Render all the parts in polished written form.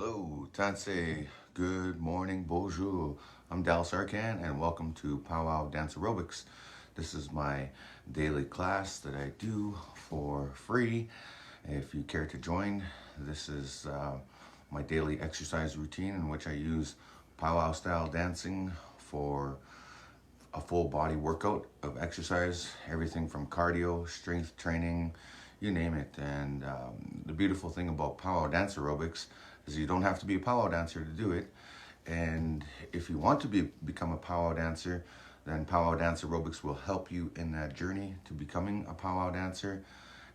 Hello, Tansei. Good morning, bonjour. I'm Dallas Arcand, and welcome to Pow-wow Dance Aerobics. This is my daily class that I do for free. If you care to join, this is my daily exercise routine in which I use powwow style dancing for a full body workout of exercise, everything from cardio, strength training, you name it. And the beautiful thing about Pow-wow Dance Aerobics is you don't have to be a powwow dancer to do it. And if you want to become a powwow dancer, then Pow-wow Dance Aerobics will help you in that journey to becoming a powwow dancer.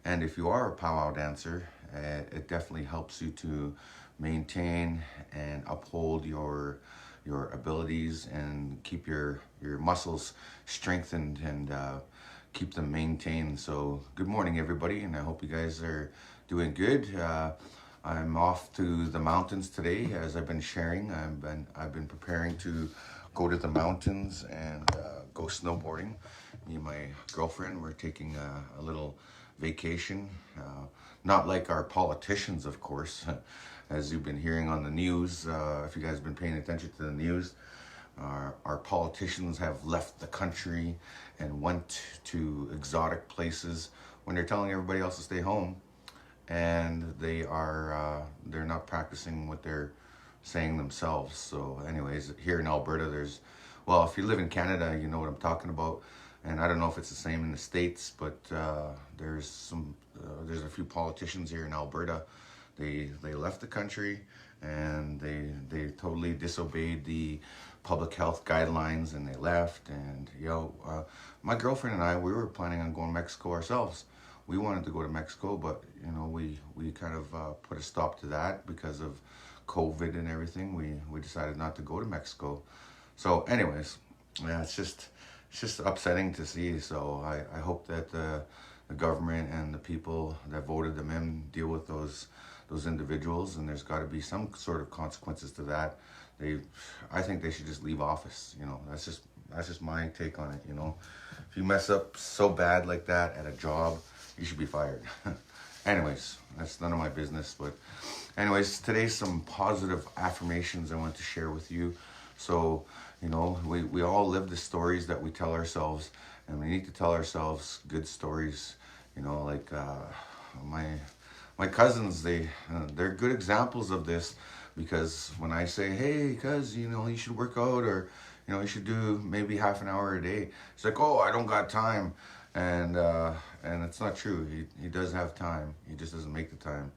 And if you are a powwow dancer, it definitely helps you to maintain and uphold your abilities and keep your muscles strengthened and keep them maintained. So good morning, everybody, and I hope you guys are doing good. I'm off to the mountains today, as I've been sharing. I've been preparing to go to the mountains and go snowboarding. Me and my girlfriend, we're taking a little vacation. Not like our politicians, of course, as you've been hearing on the news. If you guys have been paying attention to the news, our politicians have left the country and went to exotic places when they're telling everybody else to stay home. And they're not practicing what they're saying themselves. So anyways, here in Alberta, well, if you live in Canada, you know what I'm talking about. And I don't know if it's the same in the States, but there's a few politicians here in Alberta. They left the country and they totally disobeyed the public health guidelines, and they left. And my girlfriend and I, we were planning on going to Mexico ourselves. We wanted to go to Mexico, but we kind of put a stop to that because of COVID and everything. We decided not to go to Mexico. So anyways, yeah, it's just upsetting to see. So I hope that the government and the people that voted them in deal with those individuals, and there's got to be some sort of consequences to that. I think they should just leave office. That's just my take on it. If you mess up so bad like that at a job, you should be fired. Anyways, that's none of my business. But anyways, today's some positive affirmations I want to share with you. So, we all live the stories that we tell ourselves, and we need to tell ourselves good stories. Like my cousins, they're good examples of this, because when I say, hey, cuz, you should work out, or, you should do maybe half an hour a day, it's like, oh, I don't got time. And it's not true. He does have time. He just doesn't make the time.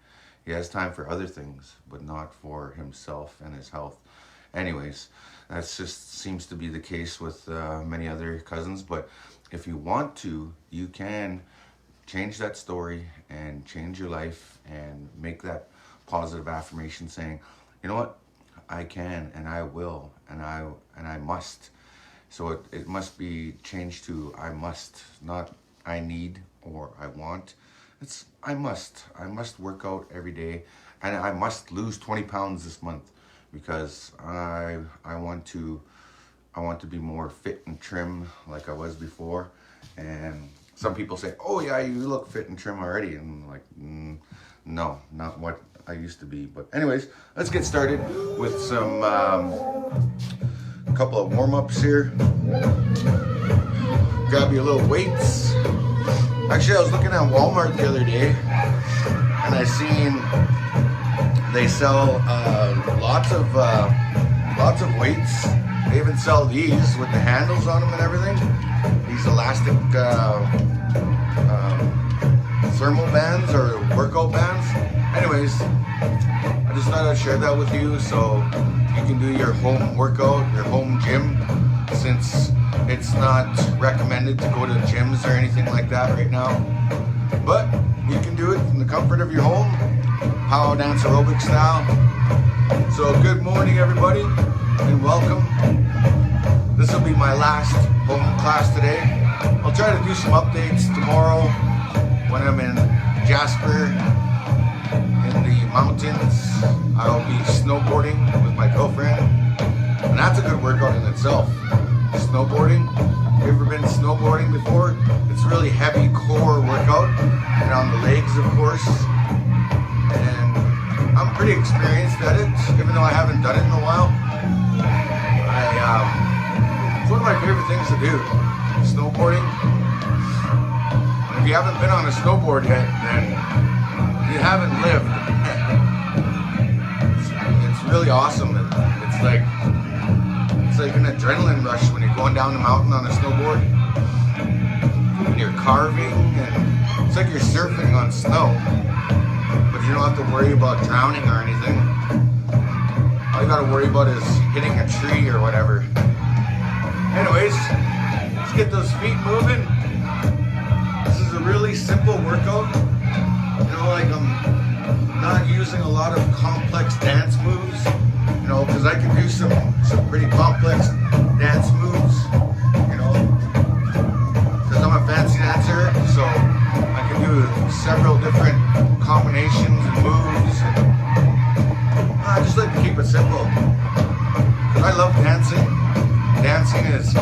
He has time for other things, but not for himself and his health. Anyways, that just seems to be the case with many other cousins. But if you want to, you can change that story and change your life and make that positive affirmation saying, you know what, I can and I will and I must. So it must be changed to I must, not I need or I want. It's I must. I must work out every day, and I must lose 20 pounds this month, because I want to be more fit and trim like I was before. And some people say, oh yeah, you look fit and trim already. And I'm like, no, not what I used to be. But anyways, let's get started with some couple of warm-ups here. Grab your little weights. Actually, I was looking at Walmart the other day, and I seen they sell lots of weights. They even sell these with the handles on them and everything. These elastic thermal bands or workout bands. Anyways, I just thought I'd share that with you, so you can do your home workout, your home gym, since it's not recommended to go to gyms or anything like that right now. But you can do it in the comfort of your home, Pow-wow Dance Aerobics style. So good morning, everybody, and welcome. This will be my last home class today. I'll try to do some updates tomorrow when I'm in Jasper in the mountains. I'll be snowboarding with my girlfriend, and that's a good workout in itself. Snowboarding. Have you ever been snowboarding before? It's really heavy core workout, and on the legs, of course. And I'm pretty experienced experienced at it, even though I haven't done it in a while. It's one of my favorite things to do, snowboarding. And if you haven't been on a snowboard yet, then you haven't lived. It's really awesome. It's like an adrenaline rush when you're going down the mountain on a snowboard. And you're carving, and it's like you're surfing on snow. But you don't have to worry about drowning or anything. All you gotta worry about is hitting a tree or whatever. Anyways, let's get those feet moving. This is a really simple workout. You know, like I'm not using a lot of complex dance moves, you know, because I can do some pretty complex dance moves, you know, because I'm a fancy dancer, so I can do several different combinations and moves. I just like to keep it simple, because I love dancing. Dancing has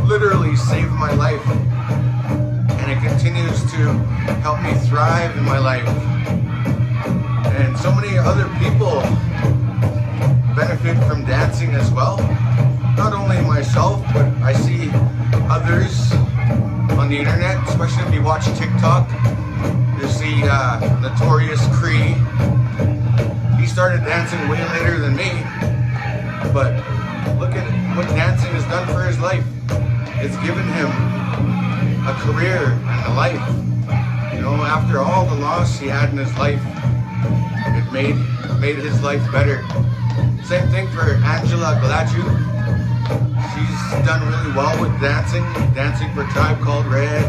literally saved my life, and it continues to help me thrive in my life. And so many other people benefit from dancing as well. Not only myself, but I see others on the internet, especially if you watch TikTok. You see Notorious Cree. He started dancing way later than me, but look at what dancing has done for his life. It's given him a career and a life. You know, after all the loss he had in his life, it made his life better. Same thing for Angela Gladu. She's done really well with dancing for Tribe Called Red,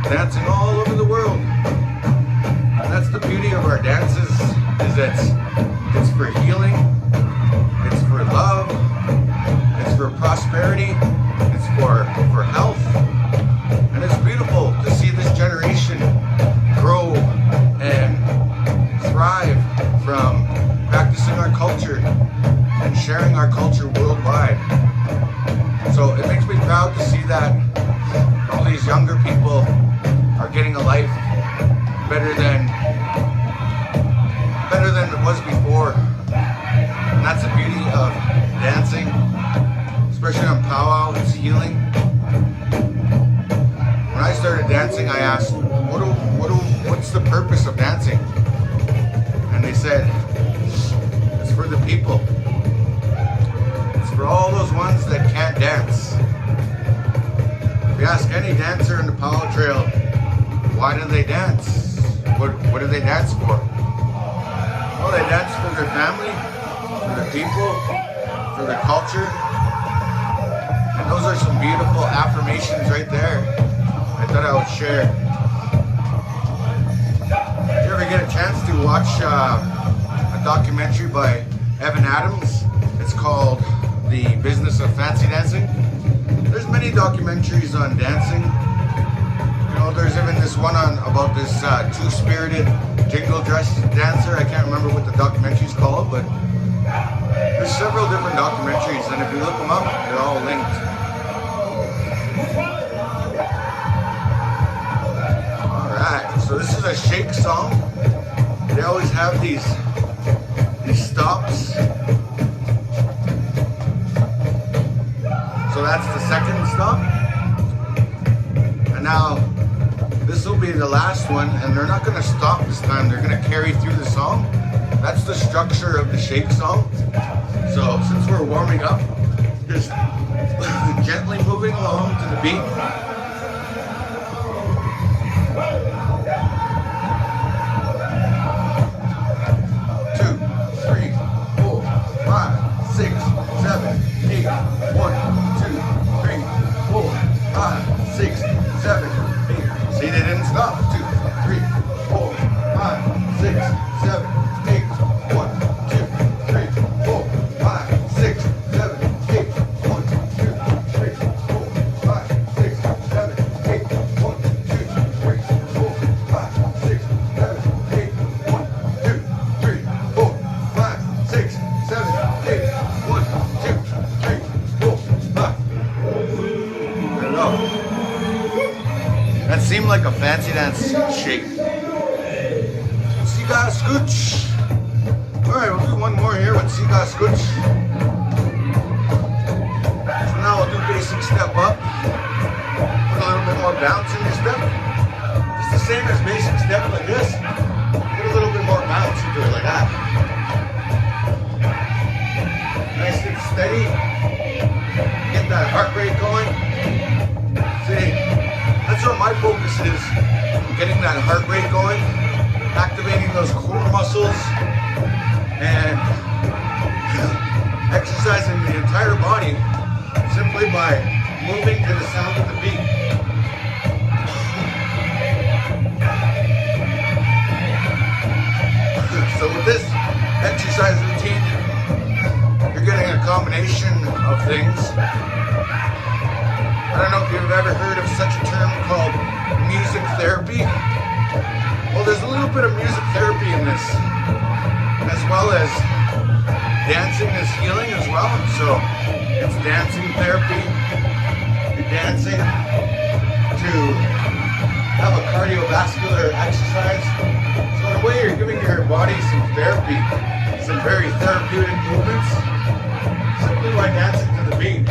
dancing all over the world. And that's the beauty of our dances, is that it's for healing, it's for love, it's for prosperity, it's for health. And it's beautiful to see this generation grow and thrive from practicing our culture and sharing our culture worldwide. So it makes me proud to see that all these younger people are getting a life better than it was before. And that's the beauty of dancing, especially on powwow. It's healing. When I started dancing, I asked, what's the purpose of dancing? And they said, it's for the people. It's for all those ones that can't dance. If you ask any dancer in the powwow trail, why do they dance? What do they dance for? Well, they dance for their family, for their people, for their culture. And those are some beautiful affirmations right there. I thought I would share. Did you ever get a chance to watch a documentary by Evan Adams? It's called The Business of Fancy Dancing. There's many documentaries on dancing. You know, there's even this one about this two-spirited jingle dress dancer. I can't remember what the documentary's called, but there's several different documentaries, and if you look them up, they're all linked. Alright, so this is a shake song. They always have these stops. So that's the second stop. And now this will be the last one, and they're not going to stop this time. They're going to carry through the song. That's the structure of the shake song. So since we're warming up, just gently moving along to the beat. 2, 3, 4, 5, 6, 7, 8. 1, 2, 3, 4, 5, 6, 7, 8. See, they didn't stop. 2, 3, 4, 5, 6, 7, 8. 1, 2, 3, 4, 5, 6, 7, 8. 1, 2, 3, 4, 5, 6, 7, 8. 1, 2, 3, 4, 5, 6, 7, 8. 1, 2, 3, 4, 5, 6, 7, 8. 1, 2, 3, 4, 5. There we go. That seemed like a fancy dance shake. See, guys, scooch. All right, we'll do one more here. here with Siga Scooch. So now we'll do basic step up. Put a little bit more bounce in your step. Just the same as basic step like this. Put a little bit more bounce into it like that. Nice and steady. Get that heart rate going. See, that's what my focus is. Getting that heart rate going. Activating those core muscles. And exercising the entire body simply by moving to the sound of the beat. So with this exercise routine, you're getting a combination of things. I don't know if you've ever heard of such a term called music therapy. Well, there's a little bit of music therapy in this, as well as dancing is healing as well. So it's dancing therapy. You're dancing to have a cardiovascular exercise. So in a way, you're giving your body some therapy, some very therapeutic movements, simply by dancing to the beat.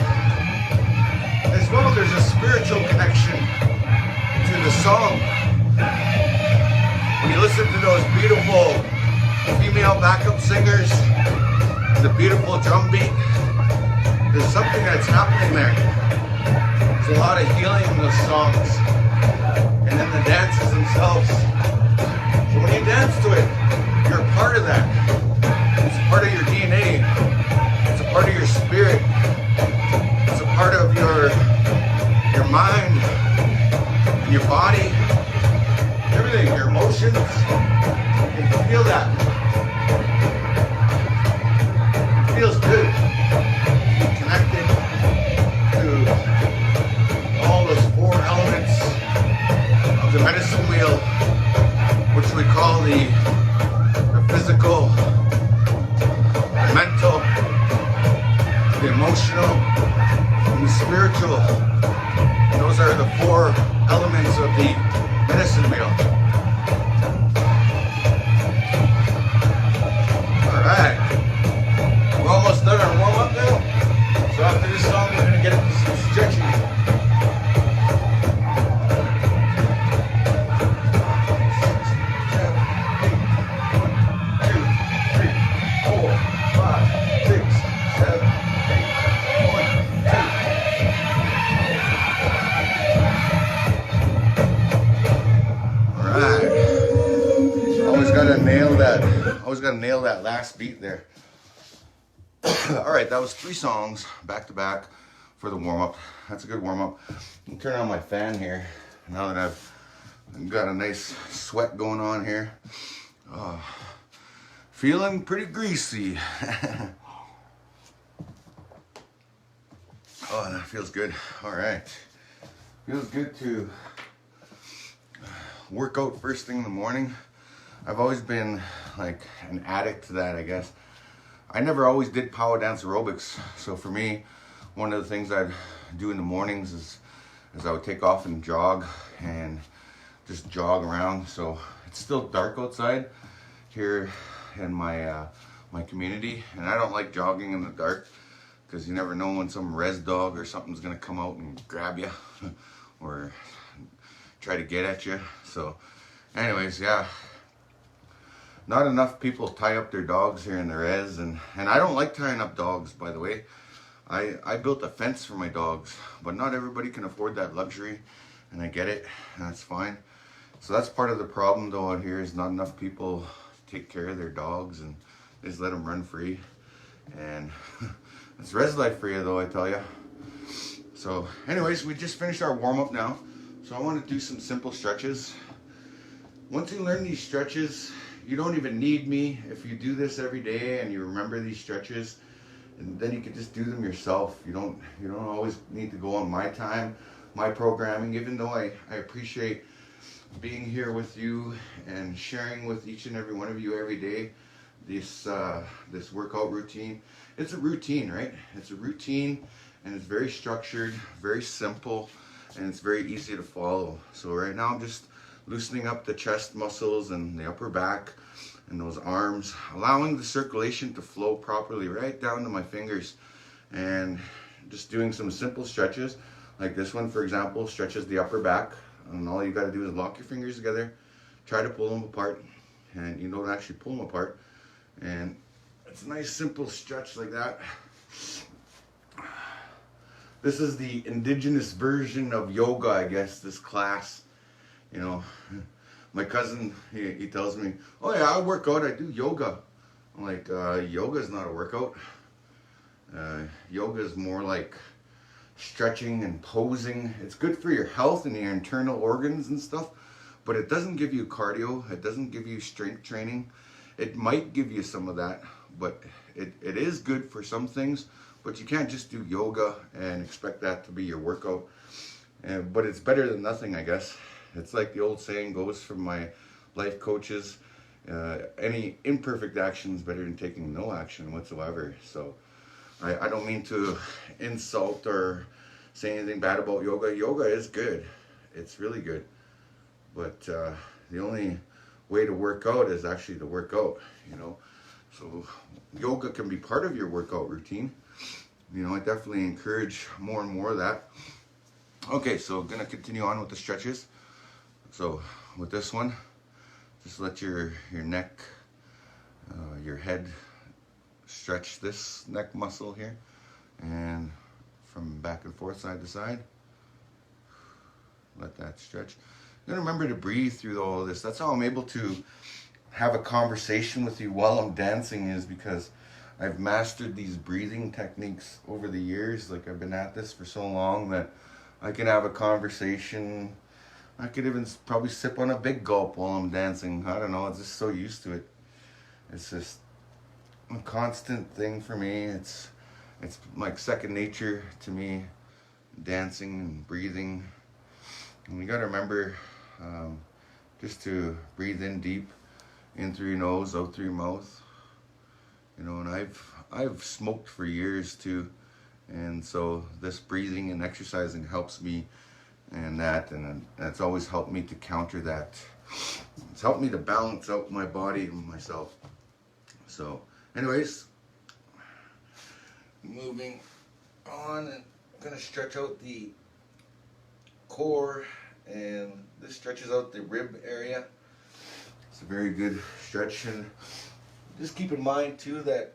As well, there's a spiritual connection to the song. When you listen to those beautiful female backup singers, the beautiful drum beat, there's something that's happening there. There's a lot of healing in those songs. And then the dances themselves. So when you dance to it, you're a part of that. It's a part of your DNA. It's a part of your spirit. It's a part of your mind and your body. Everything, your emotions. You can feel that. It feels good to be connected to all those four elements of the medicine wheel, which we call the physical, the mental, the emotional, and the spiritual. And those are the four elements of the medicine wheel. Alright. We're almost done our warm-up now. So after this song, we're going to get into some stretching. 1, 2, 3, 4, 5, 6, 7, 8. Always gotta nail that last beat there. Alright, that was 3 songs back to back for the warm-up. That's a good warm-up. I'm turn on my fan here now that I've got a nice sweat going on here. Feeling pretty greasy. Oh, that feels good. Alright. Feels good to work out first thing in the morning. I've always been like an addict to that, I guess. I never always did Pow-wow Dance Aerobics. So for me, one of the things I'd do in the mornings is I would take off and jog and just jog around. So it's still dark outside here in my my community, and I don't like jogging in the dark because you never know when some res dog or something's gonna come out and grab you or try to get at you. So anyways, yeah, not enough people tie up their dogs here in the res, and I don't like tying up dogs, by the way. I built a fence for my dogs, but not everybody can afford that luxury, and I get it, and that's fine. So that's part of the problem though out here, is not enough people take care of their dogs and they just let them run free. And it's res life for you though, I tell you. So anyways, we just finished our warm-up now. So I want to do some simple stretches. Once you learn these stretches, you don't even need me. If you do this every day and you remember these stretches, and then you can just do them yourself. You don't always need to go on my time, my programming, even though I appreciate being here with you and sharing with each and every one of you every day this workout routine. It's a routine, right? It's a routine, and it's very structured, very simple, and it's very easy to follow. So right now I'm just loosening up the chest muscles and the upper back and those arms, allowing the circulation to flow properly right down to my fingers, and just doing some simple stretches like this one, for example, stretches the upper back, and all you got to do is lock your fingers together, try to pull them apart, and you don't actually pull them apart, and it's a nice simple stretch like that. This is the indigenous version of yoga, I guess, this class. You know, my cousin, he tells me, oh yeah, I work out, I do yoga. I'm like, yoga is not a workout. Yoga is more like stretching and posing. It's good for your health and your internal organs and stuff, but it doesn't give you cardio. It doesn't give you strength training. It might give you some of that, but it is good for some things, but you can't just do yoga and expect that to be your workout. But it's better than nothing, I guess. It's like the old saying goes from my life coaches, any imperfect action is better than taking no action whatsoever. So I don't mean to insult or say anything bad about yoga. Yoga is good. It's really good. But the only way to work out is actually to work out, you know. So yoga can be part of your workout routine. You know, I definitely encourage more and more of that. Okay, so gonna continue on with the stretches. So with this one, just let your neck, your head stretch this neck muscle here, and from back and forth, side to side. Let that stretch. You gotta remember to breathe through all of this. That's how I'm able to have a conversation with you while I'm dancing, is because I've mastered these breathing techniques over the years. Like, I've been at this for so long that I can have a conversation. I could even probably sip on a big gulp while I'm dancing. I don't know, I'm just so used to it. It's just a constant thing for me. It's like second nature to me, dancing and breathing. And you gotta remember just to breathe in deep, in through your nose, out through your mouth. You know, and I've smoked for years too, and so this breathing and exercising helps me, and that's always helped me to counter that. It's helped me to balance out my body and myself. So anyways, moving on, and I'm gonna stretch out the core, and this stretches out the rib area. It's a very good stretch, and just keep in mind too that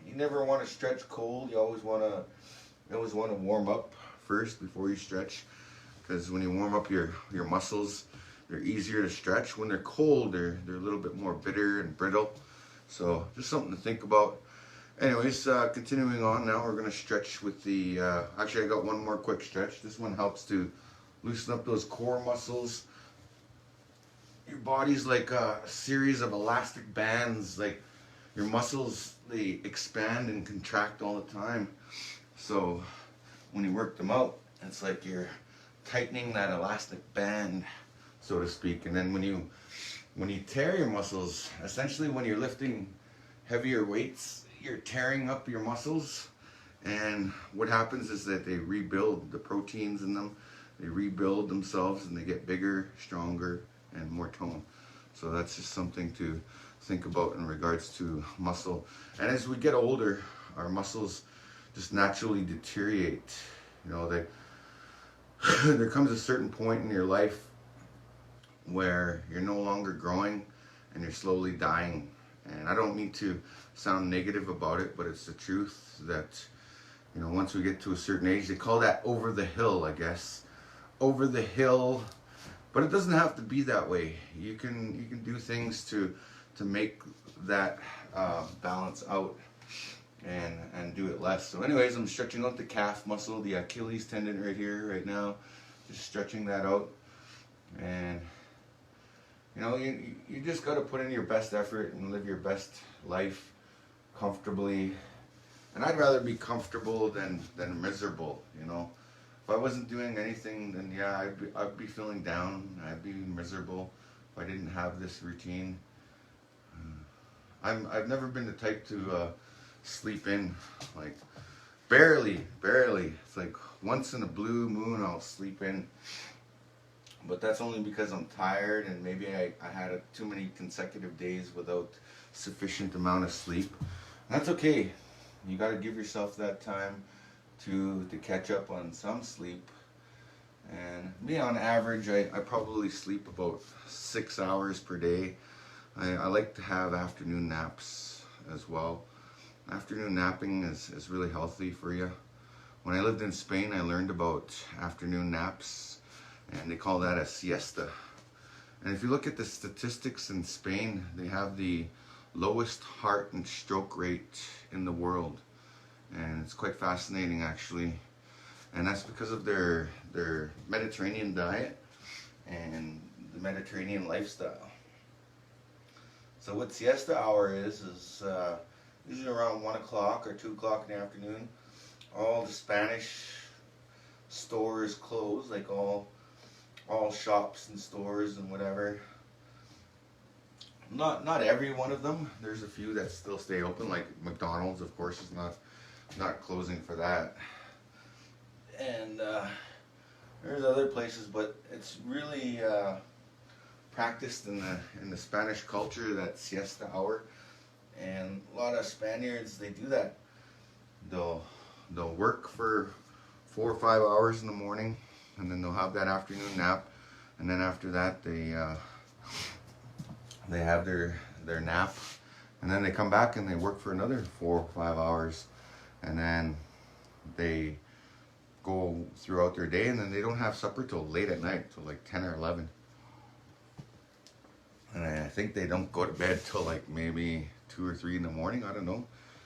you never want to stretch cold. You always want to warm up first before you stretch, because when you warm up your muscles, they're easier to stretch. When they're cold, they're a little bit more bitter and brittle. So just something to think about. Anyways, continuing on now, we're going to stretch with the, actually I got one more quick stretch. This one helps to loosen up those core muscles. Your body's like a series of elastic bands. Like, your muscles, they expand and contract all the time. So when you work them out, it's like you're tightening that elastic band, so to speak. And then when you tear your muscles, essentially when you're lifting heavier weights, you're tearing up your muscles. And what happens is that they rebuild the proteins in them. They rebuild themselves, and they get bigger, stronger, and more tone. So that's just something to think about in regards to muscle. And as we get older, our muscles just naturally deteriorate. You know, there comes a certain point in your life where you're no longer growing and you're slowly dying. And I don't mean to sound negative about it, but it's the truth that, you know, once we get to a certain age, they call that over the hill, I guess. Over the hill. But it doesn't have to be that way. You can do things to make that balance out and do it less. So anyways, I'm stretching out the calf muscle, the Achilles tendon right here, right now. Just stretching that out. And you know, you just got to put in your best effort and live your best life comfortably. And I'd rather be comfortable than miserable, you know. If I wasn't doing anything, then yeah, I'd be feeling down. I'd be miserable if I didn't have this routine. I've never been the type to sleep in, like barely. It's like once in a blue moon I'll sleep in. But that's only because I'm tired, and maybe I had too many consecutive days without sufficient amount of sleep. And that's okay. You got to give yourself that time to catch up on some sleep. And me, on average, I probably sleep about 6 hours per day. I like to have afternoon naps as well. Afternoon napping is really healthy for you. When I lived in Spain, I learned about afternoon naps, and they call that a siesta. And if you look at the statistics in Spain, they have the lowest heart and stroke rate in the world. And it's quite fascinating, actually. And that's because of their Mediterranean diet and the Mediterranean lifestyle. So what siesta hour is usually around 1 o'clock or 2 o'clock in the afternoon. All the Spanish stores close, like all shops and stores and whatever. Not every one of them. There's a few that still stay open, like McDonald's, of course, is not closing for that. And there's other places, but it's really practiced in the Spanish culture, that siesta hour. And a lot of Spaniards, they do that. They'll work for 4 or 5 hours in the morning, and then they'll have that afternoon nap, and then after that they have their nap, and then they come back and they work for another 4 or 5 hours, and then they go throughout their day, and then they don't have supper till late at night, till like 10 or 11. And I think they don't go to bed till like maybe 2 or 3 in the morning. I don't know.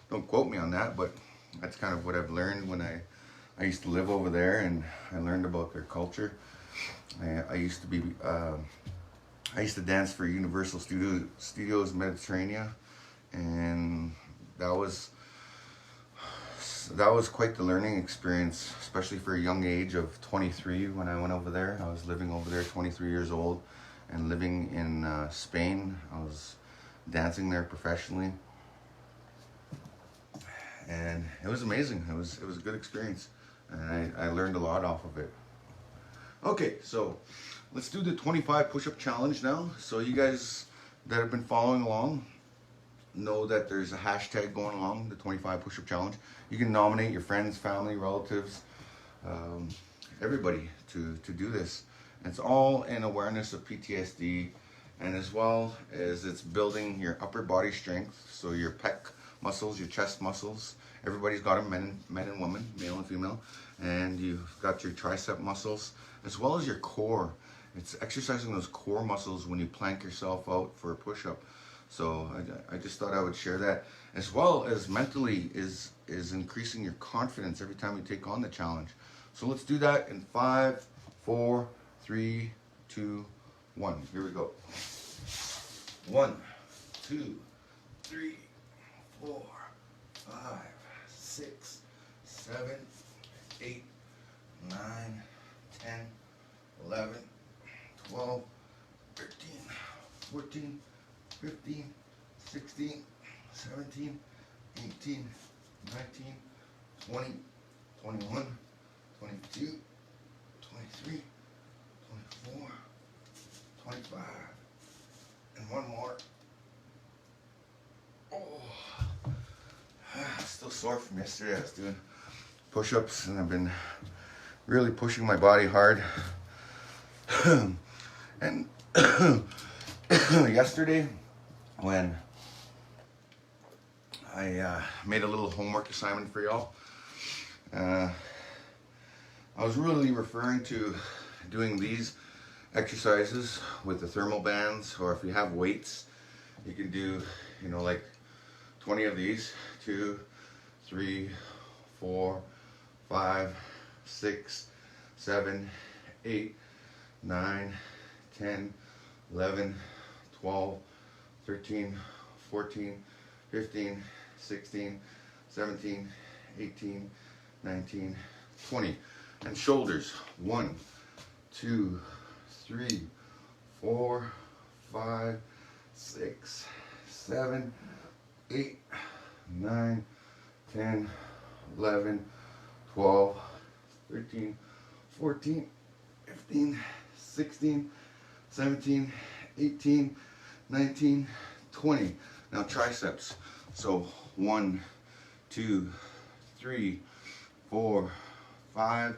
Don't quote me on that, but that's kind of what I've learned when I used to live over there, and I learned about their culture. I used to dance for Universal Studios Mediterranean, and that was quite the learning experience, especially for a young age of 23 when I went over there. I was living over there, 23 years old, and living in Spain. I was dancing there professionally, and it was amazing. It was a good experience, and I learned a lot off of it. Okay, so let's do the 25 push-up challenge now. So you guys that have been following along know that there's a hashtag going along, the 25 push-up challenge. You can nominate your friends, family, relatives, everybody to do this. And it's all in awareness of PTSD, and as well as it's building your upper body strength, so your pec muscles, your chest muscles. Everybody's got them, men and women, male and female. And you've got your tricep muscles, as well as your core. It's exercising those core muscles when you plank yourself out for a push-up. So I just thought I would share that, as well as mentally is increasing your confidence every time you take on the challenge. So let's do that in 5, 4, 3, 2, 1. Here we go. 1, 2, 3, 4, 5, 6, 7, 8, 9, 10, 11, 12, 13, 14, 15, 16, 17, 18, 19, 20, 21, 22, 23, 24, 25, and one more. Oh, still sore from yesterday. I was doing push-ups, and I've been really pushing my body hard. And yesterday, when I made a little homework assignment for y'all, I was really referring to doing these exercises with the thermal bands, or if you have weights, you can do, like 20 of these. 2, 3, 4, 5, 6, 7, 8, 9, 10, 11, 12, 13, 14, 15, 16, 17, 18, 19, 20. And shoulders. 1, 2, 3, 4, 5, 6, 7, 8, 9, 10, 11, 12, 13, 14, 15, 16, 17, 18, 19, 20. Now triceps. So 1, 2, 3, 4, 5,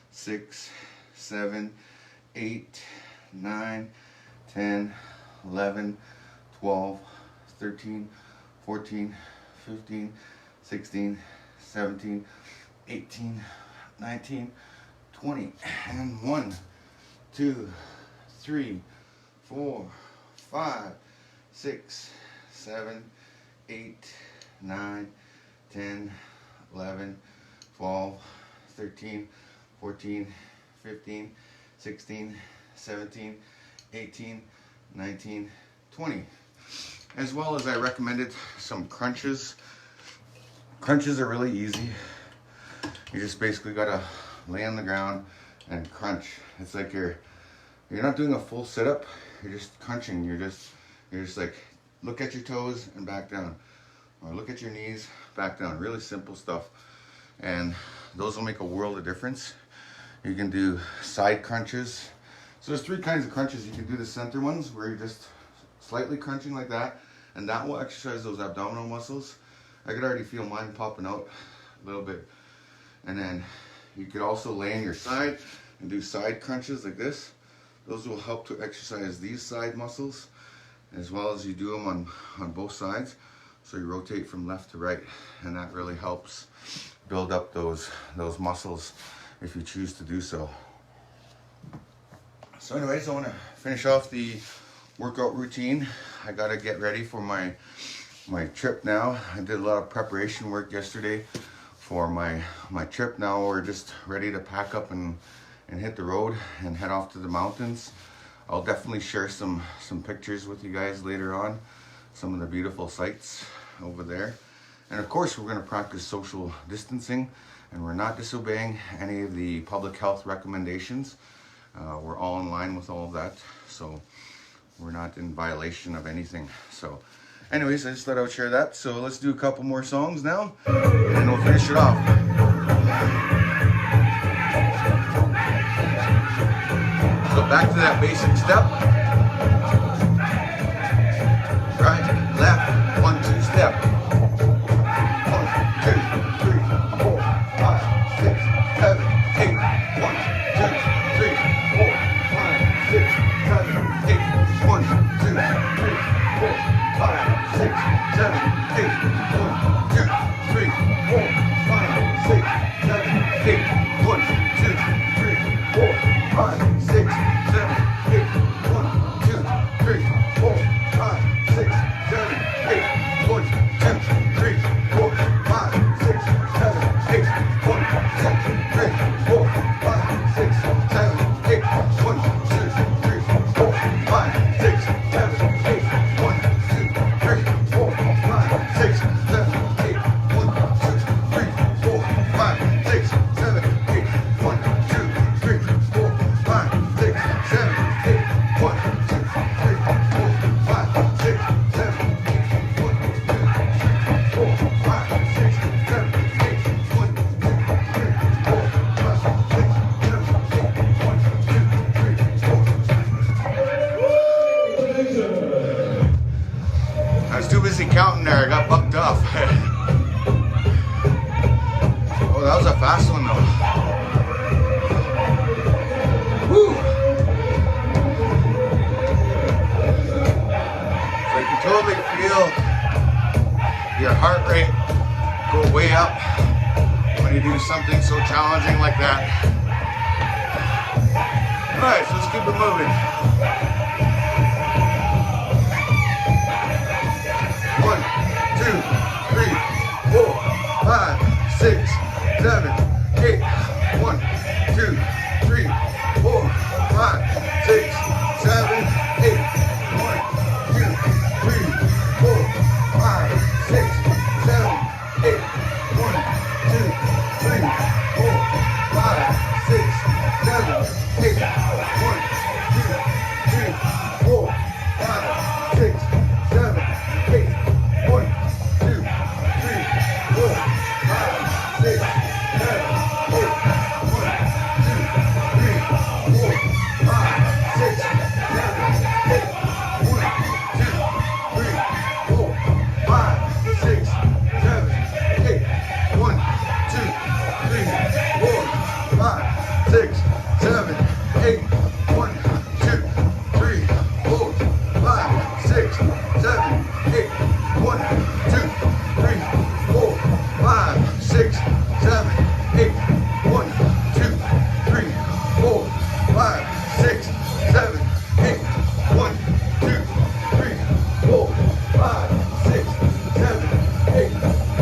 6, 7, 8, 9, 10, 11, 12, 13, 14, 15, 16, 17, 18, 19, 20. And 1, 2, 3, 4, 5, 6, 7, 8, 9, 10, 11, 12, 13, 14, 15, 16, 17, 18, 19, 20. As well as I recommended some crunches. Crunches are really easy. You just basically gotta lay on the ground and crunch. It's like you're not doing a full sit-up, you're just crunching. You're just like, look at your toes and back down. Or look at your knees, back down. Really simple stuff. And those will make a world of difference. You can do side crunches. So there's 3 kinds of crunches. You can do the center ones where you're just slightly crunching like that, and that will exercise those abdominal muscles. I could already feel mine popping out a little bit. And then you could also lay on your side and do side crunches like this. Those will help to exercise these side muscles, as well as you do them on both sides. So you rotate from left to right, and that really helps build up those muscles if you choose to do so. So anyways, I want to finish off the workout routine. I got to get ready for my trip now. I did a lot of preparation work yesterday for my trip. Now we're just ready to pack up and hit the road and head off to the mountains. I'll definitely share some pictures with you guys later on, some of the beautiful sights over there. And of course, we're going to practice social distancing, and we're not disobeying any of the public health recommendations. We're all in line with all of that, so we're not in violation of anything. So anyways, I just thought I would share that. So let's do a couple more songs now, and then we'll finish it off. So back to that basic step. Right, left, 1, 2 step. 1, 2, 3, 4, 5, 6, 7, 8. 1, 2, 3, 4, 5, 6, 7, 8. 1, 2, 3, 4, 5, 6, 7, 8. 1, 2, 3, 4, 5, 6, 7, 8. 1, 2, 3, 4, 5, 6, 7, 8. 1, 2, 3, 4, 5, 6, 7, 8. 1, 2, 3, 4, 5, 6, 7, 8. 1, 2, 3, 4, 5, 6, 7, 8. 1, 2, 3, 4, 5, 6, 7, 8. 1, 2, 3, 4, 5, 6, 7, 8. 1, 2, 3, 4, 5, 6, 7, 8. 1, 2, 3, 4, 5, 6, 7, 8. 1, 2, 3, 4, 5, 6, 7, 8. 1, 2, 3, 4, 5, 6, 7, 8. 1, 2, 3, 4, 5, 6, 7, 8. 1, 2, 3, 4. I was too busy counting there. I got bucked off. Oh, that was a fast one though. Woo! So you can totally feel your heart rate go way up when you do something so challenging like that. Alright, so let's keep it moving. 1, 2, 3, 4, 5, 6, 7, 8. 1, 2, 3, 4, 5, 6, 7, 8. 1, 2, 3, 4, 5, 6, 7, 8. 1, 2, 3, 4, 5, 6, 7, 8. 1, 2, 3, 4, 5, 6, 7, 8. 1, 2, 3, 4, 5, 6, 7,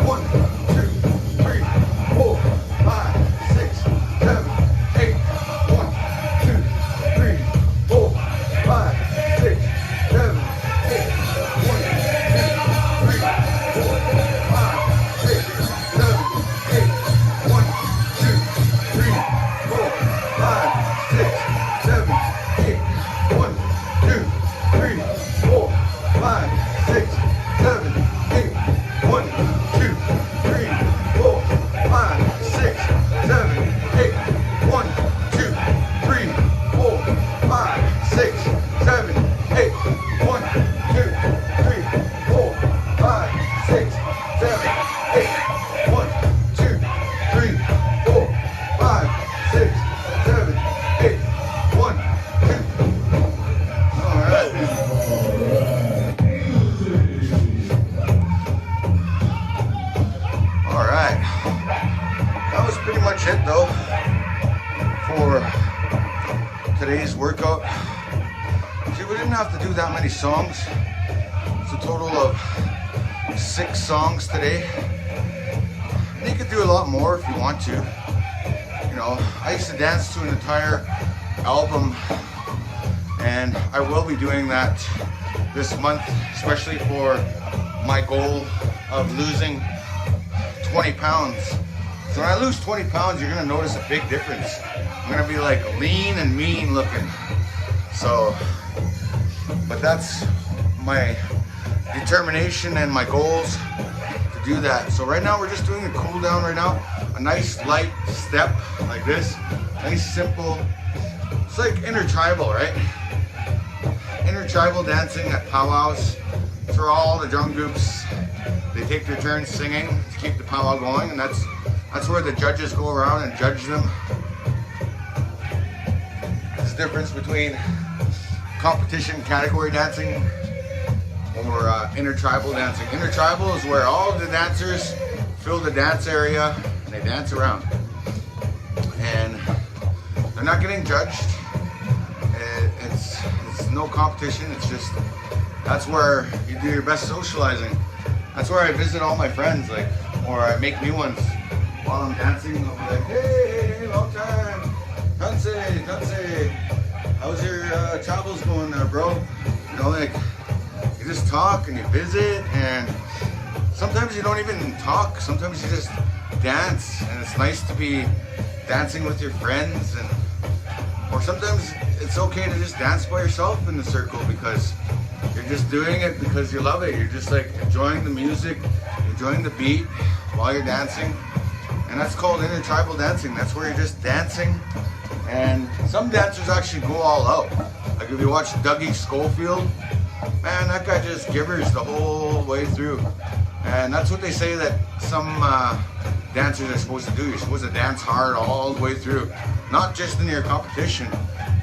1, 2, 3, 4, 5, 6, 7, 8. 1, 2, 3, 4, 5, 6, 7, 8. 1, 2, 3, 4, 5, 6, 7, 8. 1, 2, 3, 4, 5, 6, 7, 8. 1, 2, 3, 4, 5, 6, 7, 8. 1, 2, 3, 4, 5, 6, 7, 8. 1, 2, 3, 4, 5, 6, 7, 8. 1, 2, 3, 4, 5, 6, 7, 8. 1, 2, 3, 4, 5, 6, 7, 8. 1, 2. All right. All right. That was pretty much it though for today's workout. See, we didn't have to do that many songs. It's a total of 6 songs today. And you could do a lot more if you want to. You know, I used to dance to an entire album, and I will be doing that this month, especially for my goal of losing 20 pounds. So when I lose 20 pounds, you're gonna notice a big difference. I'm gonna be like lean and mean looking. So, but that's my determination and my goals to do that. So right now we're just doing a cool down right now. A nice light step like this. Nice simple. It's like intertribal, right? Intertribal dancing at powwows. For all the drum groups, they take their turns singing to keep the powwow going, and that's where the judges go around and judge them. There's a difference between competition category dancing or intertribal dancing. Intertribal is where all of the dancers fill the dance area and they dance around, and they're not getting judged. It's no competition. It's just, that's where you do your best socializing. That's where I visit all my friends, like, or I make new ones while I'm dancing. I'll be like, hey, long time, Dance, how's your travels going there, bro? You know, like, you just talk and you visit, and sometimes you don't even talk. Sometimes you just dance, and it's nice to be dancing with your friends, and or sometimes it's okay to just dance by yourself in the circle because you're just doing it because you love it. You're just like enjoying the music, enjoying the beat while you're dancing. And that's called intertribal dancing. That's where you're just dancing. And some dancers actually go all out. Like if you watch Dougie Schofield, man, that guy just gibbers the whole way through. And that's what they say that some dancers are supposed to do. You're supposed to dance hard all the way through. Not just in your competition,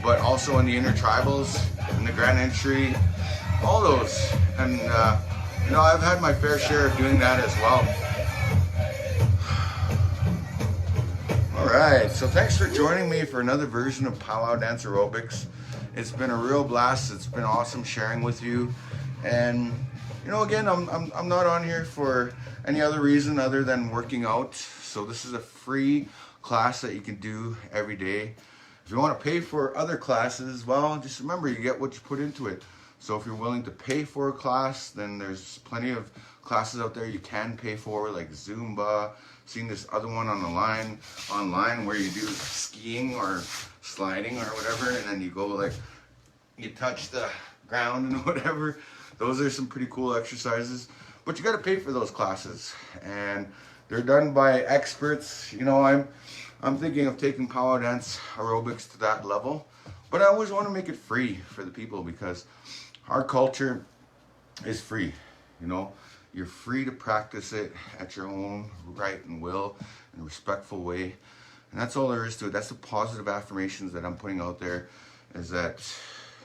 but also in the intertribals, in the grand entry, all those. And you know, I've had my fair share of doing that as well. All right, so thanks for joining me for another version of Pow-wow Dance Aerobics. It's been a real blast. It's been awesome sharing with you. And you know, again, I'm not on here for any other reason other than working out. So this is a free class that you can do every day. If you want to pay for other classes, well, just remember, you get what you put into it. So if you're willing to pay for a class, then there's plenty of classes out there you can pay for, like Zumba. Seen this other one on the line online where you do skiing or sliding or whatever, and then you go like, you touch the ground and whatever. Those are some pretty cool exercises, but you got to pay for those classes, and they're done by experts. You know, I'm thinking of taking Pow-wow Dance Aerobics to that level, but I always want to make it free for the people because our culture is free. You know, you're free to practice it at your own right and will in a respectful way, and that's all there is to it. That's the positive affirmations that I'm putting out there, is that,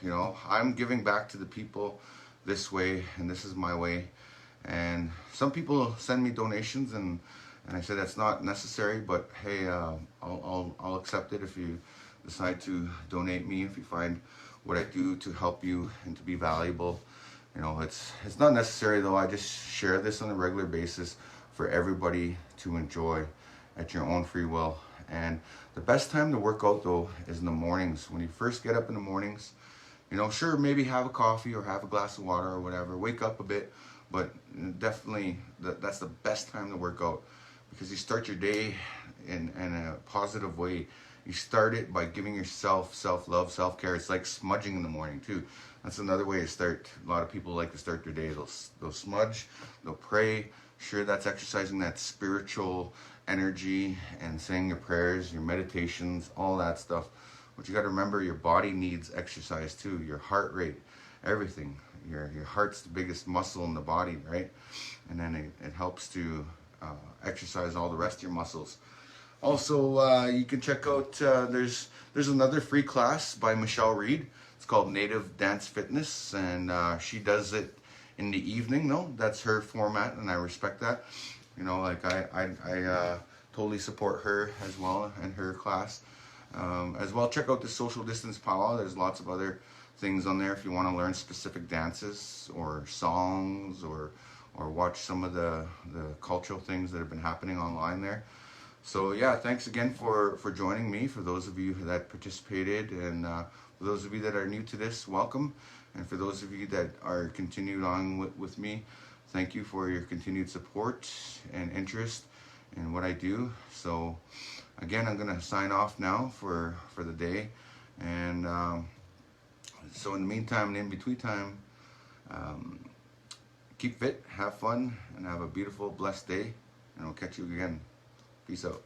you know, I'm giving back to the people this way, and this is my way. And some people send me donations, and I said that's not necessary, but hey, I'll accept it if you decide to donate me, if you find what I do to help you and to be valuable. You know, it's not necessary though. I just share this on a regular basis for everybody to enjoy at your own free will. And the best time to work out though is in the mornings. When you first get up in the mornings, you know, sure, maybe have a coffee or have a glass of water or whatever, wake up a bit, but definitely that's the best time to work out, because you start your day in a positive way. You start it by giving yourself self-love, self-care. It's like smudging in the morning too. That's another way to start. A lot of people like to start their day. They'll smudge, they'll pray. Sure, that's exercising that spiritual energy and saying your prayers, your meditations, all that stuff. But you got to remember, your body needs exercise too. Your heart rate, everything. Your heart's the biggest muscle in the body, right? And then it helps to exercise all the rest of your muscles. Also, you can check out, there's another free class by Michelle Reed. It's called Native Dance Fitness, and she does it in the evening. No, that's her format, and I respect that. You know, like I totally support her as well and her class. As well, check out the Social Distance Powwow. There's lots of other things on there if you want to learn specific dances or songs, or watch some of the cultural things that have been happening online there. So yeah, thanks again for joining me. For those of you that participated, and for those of you that are new to this, welcome. And for those of you that are continued on with me, thank you for your continued support and interest in what I do. So again, I'm going to sign off now for the day. And so in the meantime and in between time, keep fit, have fun, and have a beautiful, blessed day. And I'll catch you again. Peace out.